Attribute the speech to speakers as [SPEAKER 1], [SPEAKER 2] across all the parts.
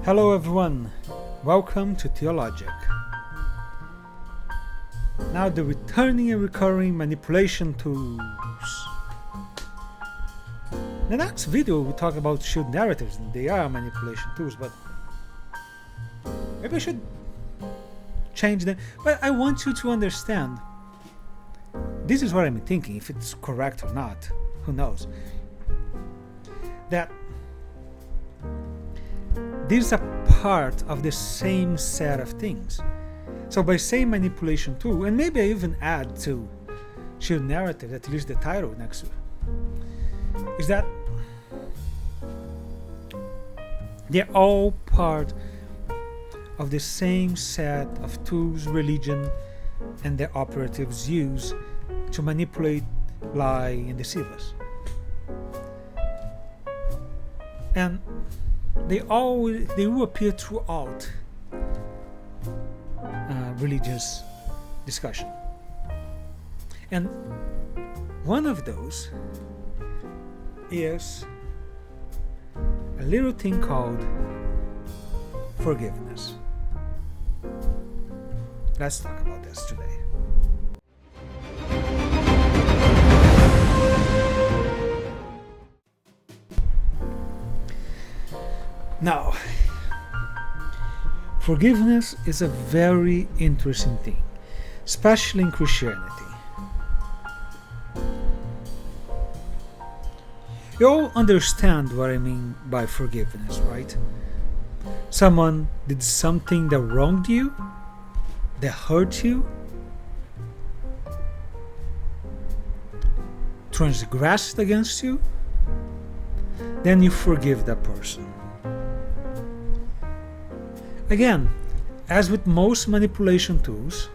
[SPEAKER 1] Hello everyone, welcome to THLGK. Now the returning and recurring manipulation tools. In the next video we talk about shield narratives, and they are manipulation tools, but maybe I should change them. But I want you to understand, this is what I'm thinking, if it's correct or not, who knows, that these are part of the same set of things. So by saying manipulation tool, and maybe I even add to shield narrative, at least the title next to it, is that they're all part of the same set of tools religion and their operatives use to manipulate, lie, and deceive us. And they will appear throughout religious discussion. And one of those is a little thing called forgiveness. Let's talk about this today. Now, forgiveness is a very interesting thing, especially in Christianity. You all understand what I mean by forgiveness, right? Someone did something that wronged you, that hurt you, transgressed against you, then you forgive that person. Again, as with most manipulation tools,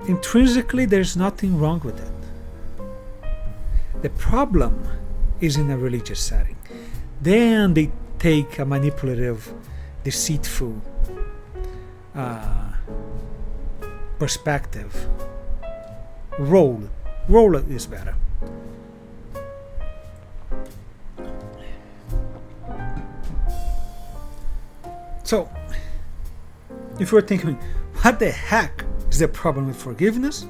[SPEAKER 1] intrinsically there's nothing wrong with it. The problem is in a religious setting. Then they take a manipulative, deceitful perspective. Role is better. So, if you're thinking, what the heck is the problem with forgiveness?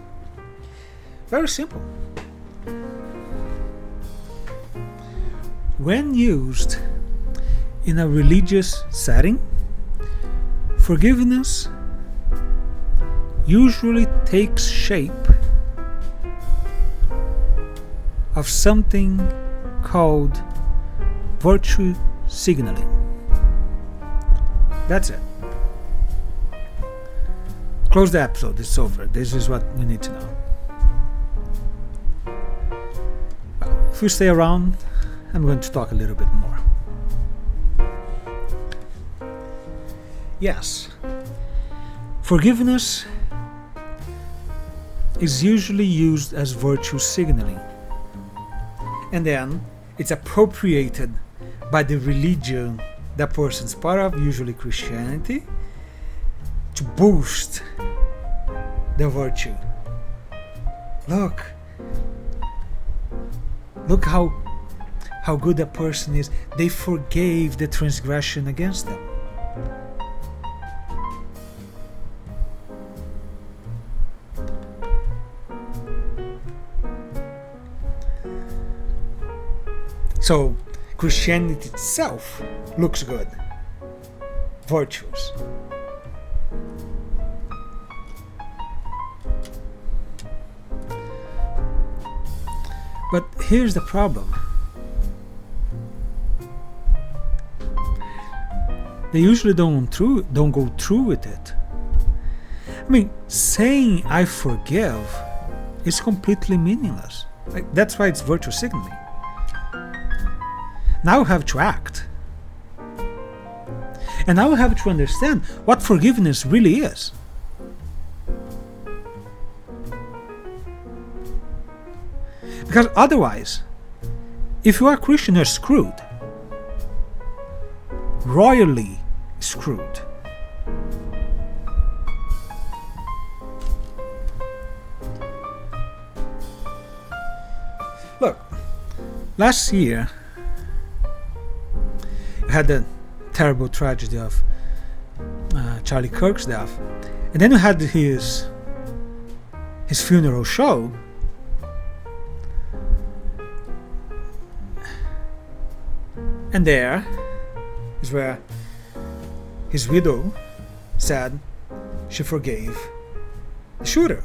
[SPEAKER 1] Very simple. When used in a religious setting, forgiveness usually takes shape of something called virtue signaling. That's it. Close the episode, it's over. This is what we need to know. Well, if you stay around, I'm going to talk a little bit more. Yes, forgiveness is usually used as virtue signaling, and then it's appropriated by the religion that person's part of, usually Christianity, to boost the virtue. Look how good that person is. They forgave the transgression against them. So Christianity itself looks good, virtuous. But here's the problem. They usually don't go through with it. I mean, saying I forgive is completely meaningless. That's why it's virtue signaling. Now you have to act. And now you have to understand what forgiveness really is. Because otherwise, if you are a Christian, you're screwed. Royally screwed. Look, last year had the terrible tragedy of Charlie Kirk's death, and then you had his funeral show. And there is where his widow said she forgave the shooter.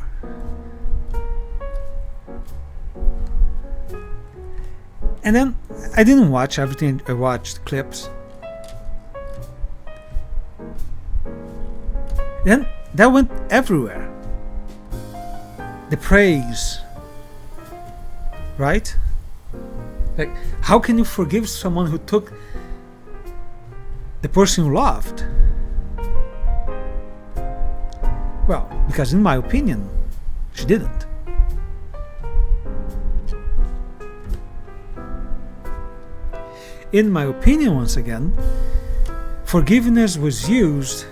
[SPEAKER 1] And then I didn't watch everything, I watched clips. Then that went everywhere. The praise, right? Like, how can you forgive someone who took the person you loved? Well, because in my opinion, she didn't. In my opinion, once again, forgiveness was used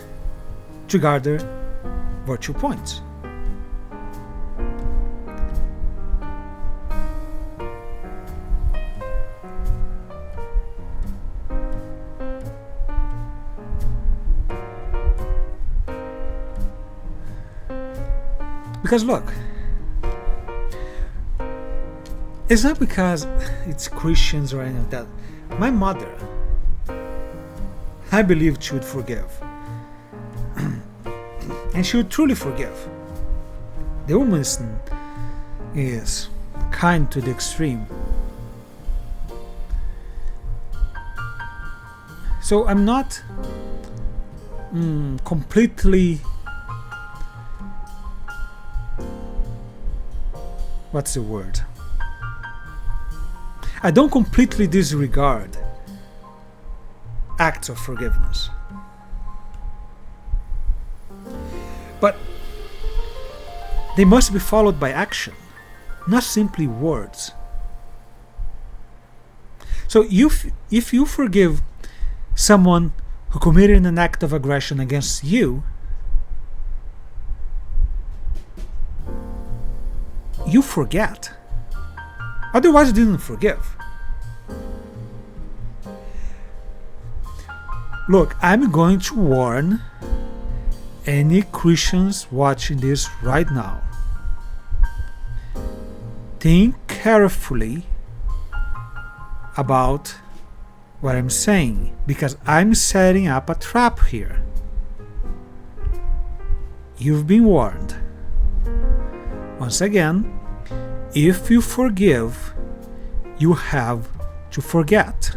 [SPEAKER 1] to garner virtue points. Because look, it's not because it's Christians or any of that. My mother, I believe she would forgive. And she would truly forgive. The woman is kind to the extreme. So I'm not completely, what's the word? I don't completely disregard acts of forgiveness. But they must be followed by action, not simply words. So if you forgive someone who committed an act of aggression against you, you forget. Otherwise, you didn't forgive. Look, I'm going to warn any Christians watching this right now. Think carefully about what I'm saying, because I'm setting up a trap here. You've been warned. Once again, if you forgive, you have to forget.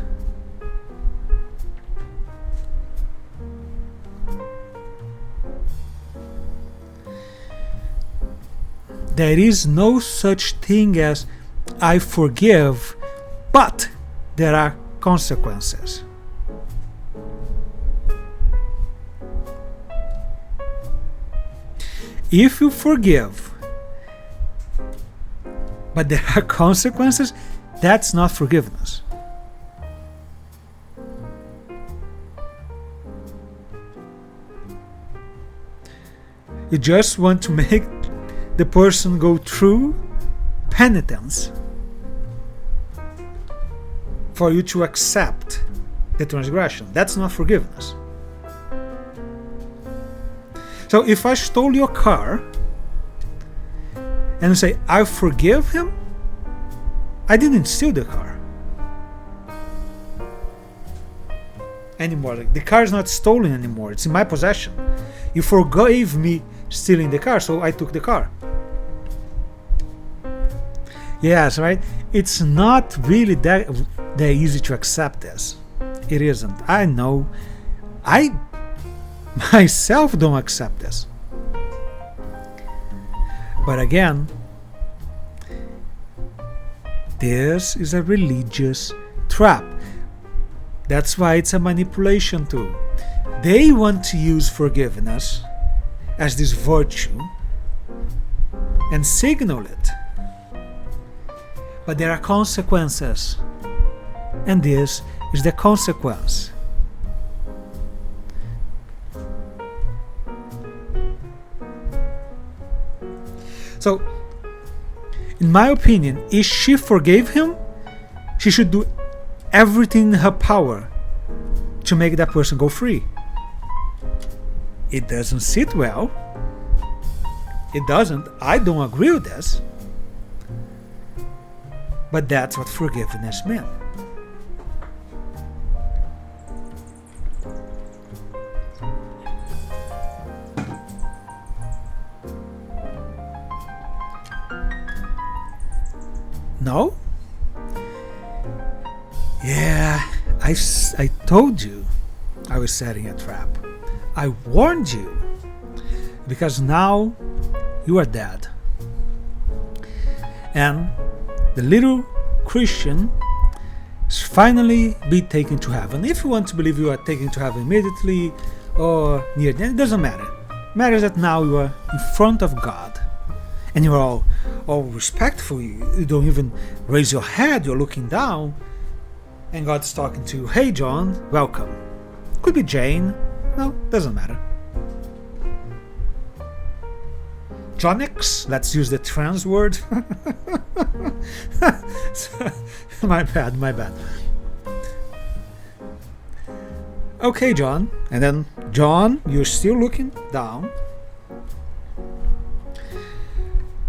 [SPEAKER 1] There is no such thing as I forgive, but there are consequences. If you forgive, but there are consequences, that's not forgiveness. You just want to make the person go through penitence for you to accept the transgression. That's not forgiveness. So if I stole your car and you say, I forgive him, I didn't steal the car anymore. Like, the car is not stolen anymore, it's in my possession. You forgave me stealing the car, so I took the car. Yes, right? It's not really that easy to accept this. It isn't. I know. I myself don't accept this. But again, this is a religious trap. That's why it's a manipulation tool. They want to use forgiveness as this virtue and signal it. But there are consequences, and this is the consequence. So, in my opinion, if she forgave him, she should do everything in her power to make that person go free. It doesn't sit well. It doesn't. I don't agree with this. But that's what forgiveness meant. No? Yeah, I told you I was setting a trap. I warned you, because now you are dead. And the little Christian is finally be taken to heaven. If you want to believe you are taken to heaven immediately or near the end, it doesn't matter. It matters that now you are in front of God. And you're all respectful. You don't even raise your head. You're looking down. And God's talking to you. Hey, John, welcome. Could be Jane. No, doesn't matter. Jonix, let's use the trans word. My bad. Okay, John. And then, John, you're still looking down.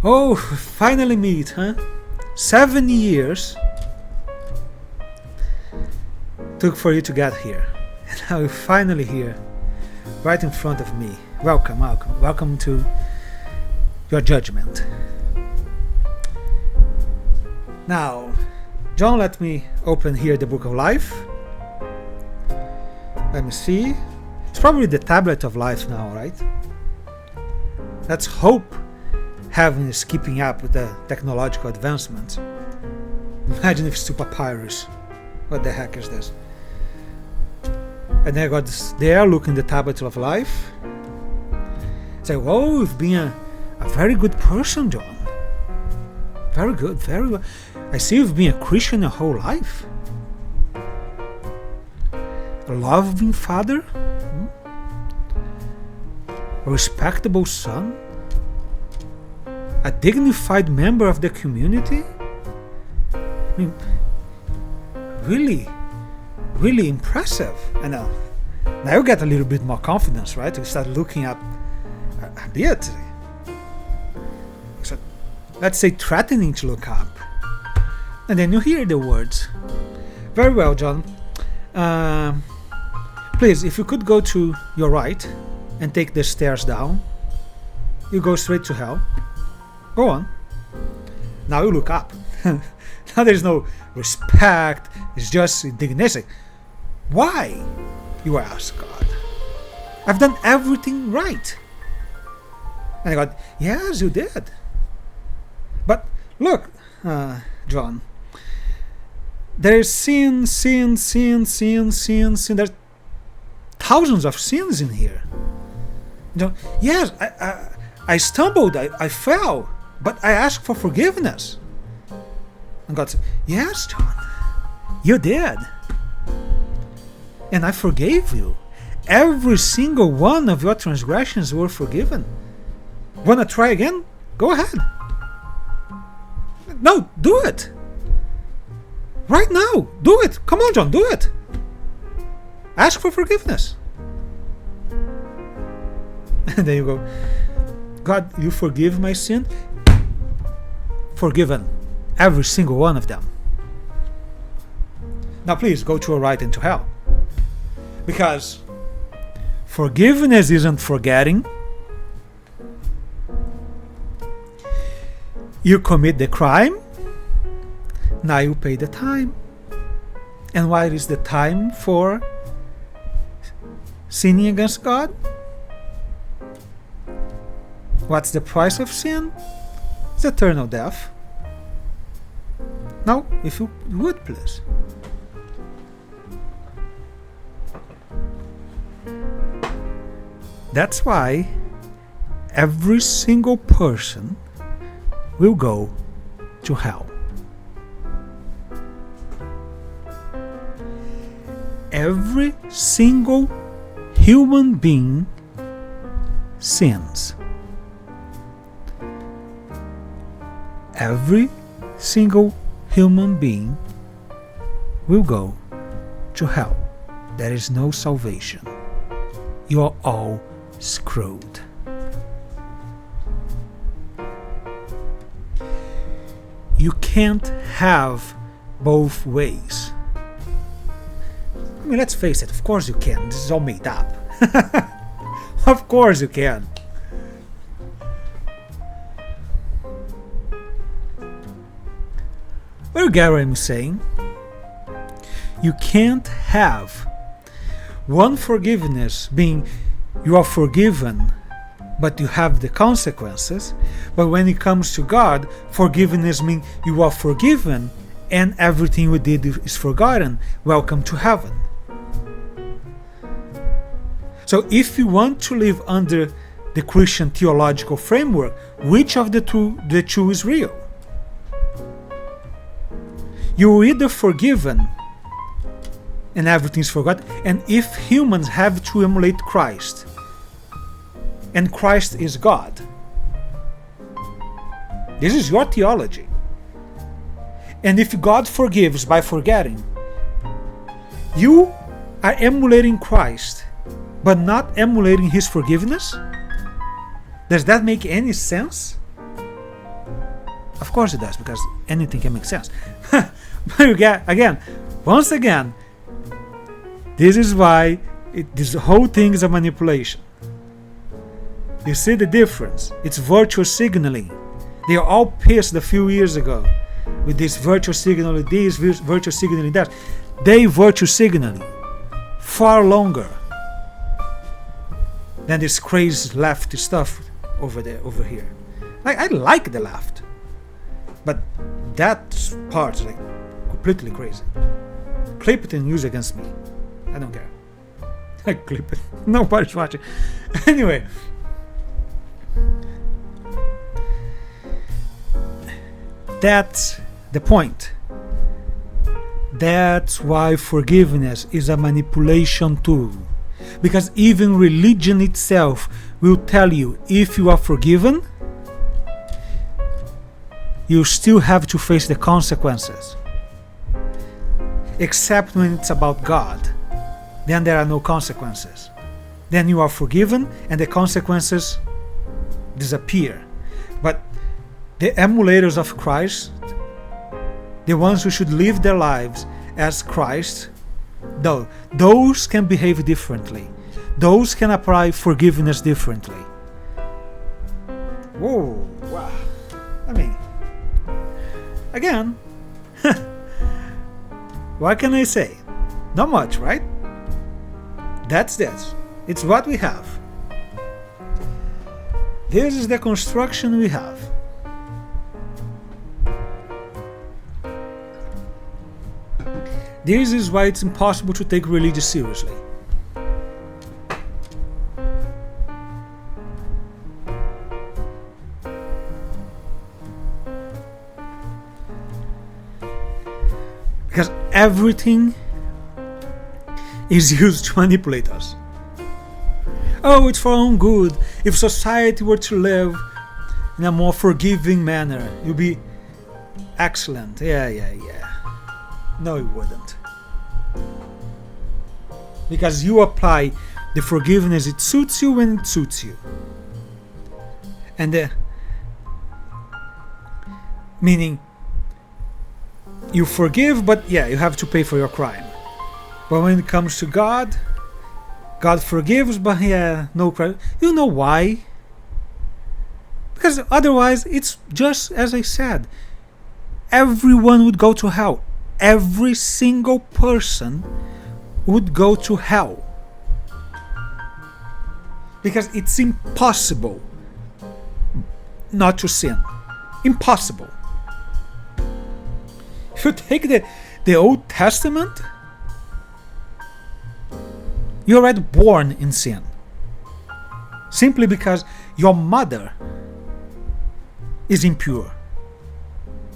[SPEAKER 1] Oh, finally meet, huh? 7 years took for you to get here. And now you're finally here, right in front of me. Welcome to your judgment. Now, John, let me open here the Book of Life. Let me see. It's probably the Tablet of Life now, right? Let's hope heaven is keeping up with the technological advancements. Imagine if it's to papyrus. What the heck is this? And then I got this there, looking the Tablet of Life. Say, whoa, you've been a very good person, John. Very good, very well. I see you've been a Christian your whole life. A loving father, a respectable son, a dignified member of the community. I mean, really impressive. And now you get a little bit more confidence, right? You start looking up a bit. So, let's say threatening to look up. And then you hear the words. Very well, John. Please, if you could go to your right and take the stairs down, you go straight to hell. Go on. Now you look up. Now there's no respect, it's just indignation. Why? You ask God. I've done everything right. And God, yes, you did. But look, John, there's sin. There's thousands of sins in here. Yes, I stumbled, I fell, but I asked for forgiveness. And God said, yes, John, you did. And I forgave you. Every single one of your transgressions were forgiven. Wanna try again? Go ahead. No, do it. Right now, do it. Come on, John, do it. Ask for forgiveness. And then you go, God, you forgive my sin? Forgiven. Every single one of them. Now please go to your right into hell. Because forgiveness isn't forgetting. You commit the crime, now you pay the time. And what is the time for sinning against God? What's the price of sin? It's eternal death. Now, if you would, please. That's why every single person will go to hell. Every single human being sins. Every single human being will go to hell. there is no salvation. You're all screwed. You can't have both ways. I mean, let's face it, of course you can. This is all made up. Of course you can. But you get what I'm saying? You can't have one forgiveness being you are forgiven, but you have the consequences. But when it comes to God, forgiveness means you are forgiven and everything you did is forgotten. Welcome to heaven. So if you want to live under the Christian theological framework, which of the two is real? You're either forgiven and everything's forgotten, and if humans have to emulate Christ, and Christ is God, this is your theology. And if God forgives by forgetting, you are emulating Christ, but not emulating His forgiveness? Does that make any sense? Of course it does, because anything can make sense. But you get, once again, this is why this whole thing is a manipulation. You see the difference? It's virtual signaling. They are all pissed a few years ago with this virtual signaling this, virtual signaling that. They virtual signaling far longer than this crazy left stuff over here. Like, I like the left, but that part is like completely crazy. Clip it and use it against me. I don't care. I clip it. Nobody's watching. Anyway. That's the point. That's why forgiveness is a manipulation tool. Because even religion itself will tell you, if you are forgiven, you still have to face the consequences. Except when it's about God. Then there are no consequences. Then you are forgiven and the consequences disappear. But the emulators of Christ, the ones who should live their lives as Christ, though, those can behave differently. Those can apply forgiveness differently. Whoa, wow. I mean, again, what can I say? Not much, right? That's this. It's what we have. This is the construction we have. This is why it's impossible to take religion seriously. Because everything is used to manipulate us. Oh, it's for our own good. If society were to live in a more forgiving manner, it would be excellent. Yeah. No, it wouldn't. Because you apply the forgiveness, it suits you when it suits you. And meaning you forgive, but yeah, you have to pay for your crime. But when it comes to God, God forgives, but yeah, no crime. You know why? Because otherwise, it's just as I said. Everyone would go to hell. Every single person would go to hell. Because it's impossible not to sin. Impossible. If you take the Old Testament, you're already born in sin. Simply because your mother is impure.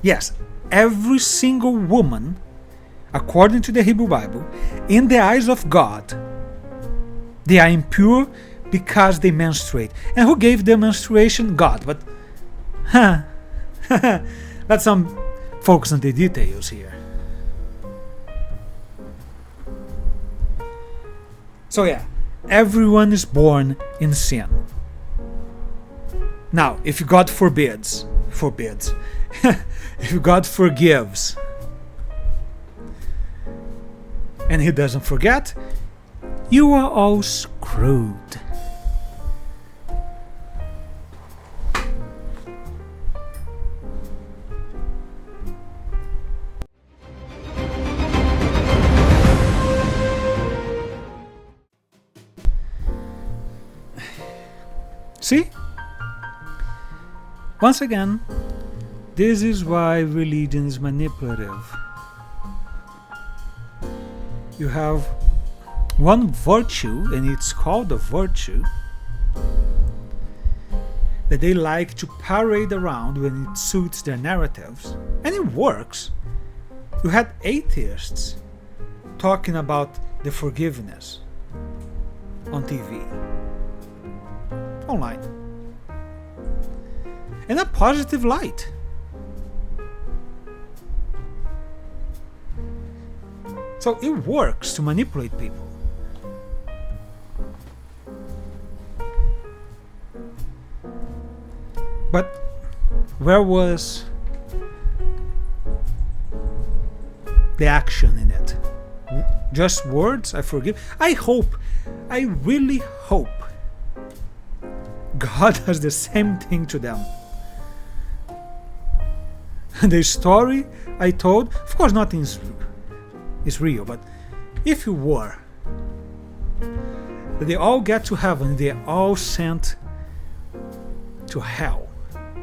[SPEAKER 1] Yes, every single woman, according to the Hebrew Bible, in the eyes of God, they are impure because they menstruate. And who gave them menstruation? God. But, let's focus on the details here. So yeah, everyone is born in sin. Now, if God forbids, if God forgives, and He doesn't forget, you are all screwed. See? Once again, this is why religion is manipulative. You have one virtue, and it's called a virtue, that they like to parade around when it suits their narratives, and it works. You had atheists talking about the forgiveness on TV, online, in a positive light. So it works to manipulate people. But where was the action in it? Just words, I forgive. I really hope God does the same thing to them. The story I told, of course nothing is real, but if you were, that they all get to heaven, they are all sent to hell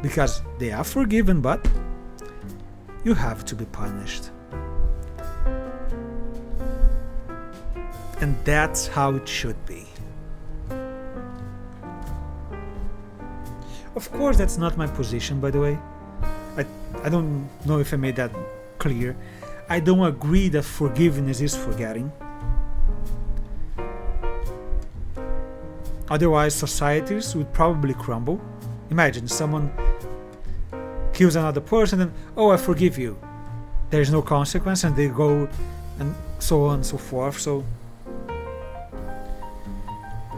[SPEAKER 1] because they are forgiven, but you have to be punished. And that's how it should be. Of course, that's not my position, by the way. I don't know if I made that clear. I don't agree that forgiveness is forgetting. Otherwise, societies would probably crumble. Imagine someone kills another person and, oh, I forgive you. There's no consequence, and they go and so on and so forth. So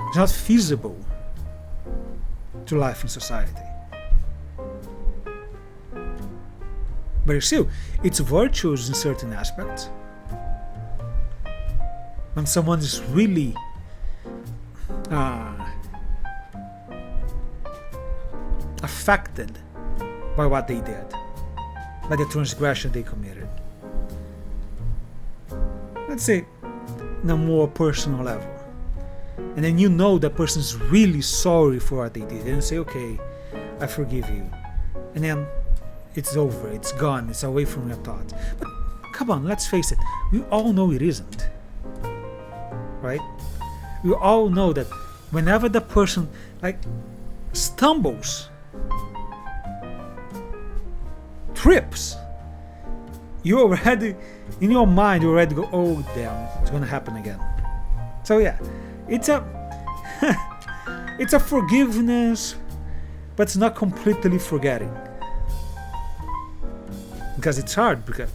[SPEAKER 1] it's not feasible to life in society. But still, it's virtuous in certain aspects. When someone is really affected by what they did, by the transgression they committed. Let's say, on a more personal level. And then you know that person is really sorry for what they did. And you say, okay, I forgive you. And then it's over, it's gone, it's away from your thoughts. But come on, let's face it, we all know it isn't. Right? We all know that whenever the person stumbles, trips, you already, in your mind, you already go, oh damn, it's gonna happen again. So yeah, it's a it's a forgiveness, but it's not completely forgetting. Because it's hard, because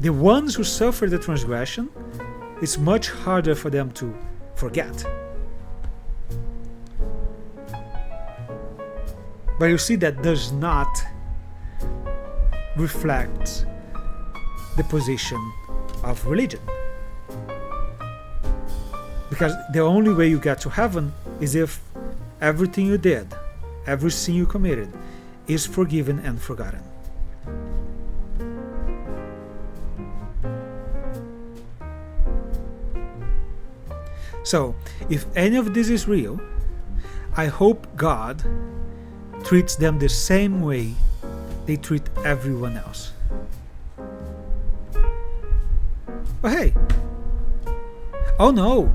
[SPEAKER 1] the ones who suffer the transgression, it's much harder for them to forget. But you see, that does not reflect the position of religion. Because the only way you get to heaven is if everything you did, every sin you committed, is forgiven and forgotten. So, if any of this is real, I hope God treats them the same way they treat everyone else. But hey, oh no,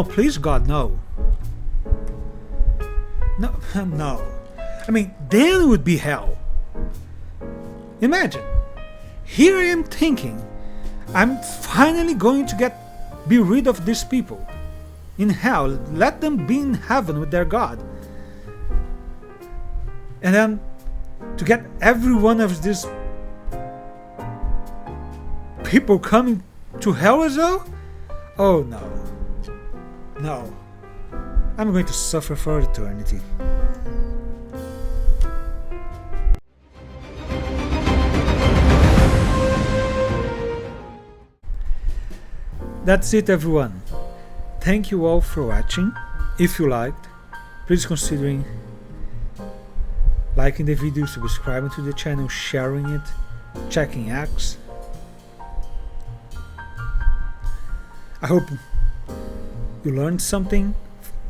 [SPEAKER 1] please God, no. No. I mean, then would be hell. Imagine, here I am thinking, I'm finally going to be rid of these people in hell, let them be in heaven with their God. And then to get every one of these people coming to hell as well? Oh no. No, I'm going to suffer for eternity. That's it, everyone. Thank you all for watching. If you liked, please consider liking the video, subscribing to the channel, sharing it, checking X. I hope you learned something.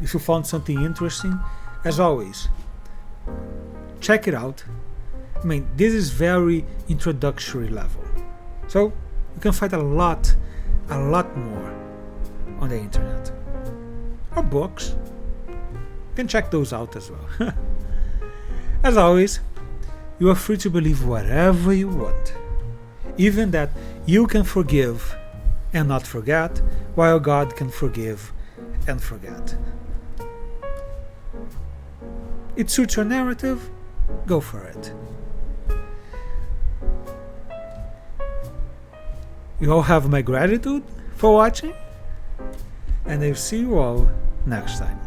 [SPEAKER 1] If you found something interesting, as always, check it out. I mean, this is very introductory level, so you can find a lot more on the internet, or books. You can check those out as well. As always, you are free to believe whatever you want, even that you can forgive and not forget, while God can forgive and forget. It suits your narrative, go for it. You all have my gratitude for watching, and I'll see you all next time.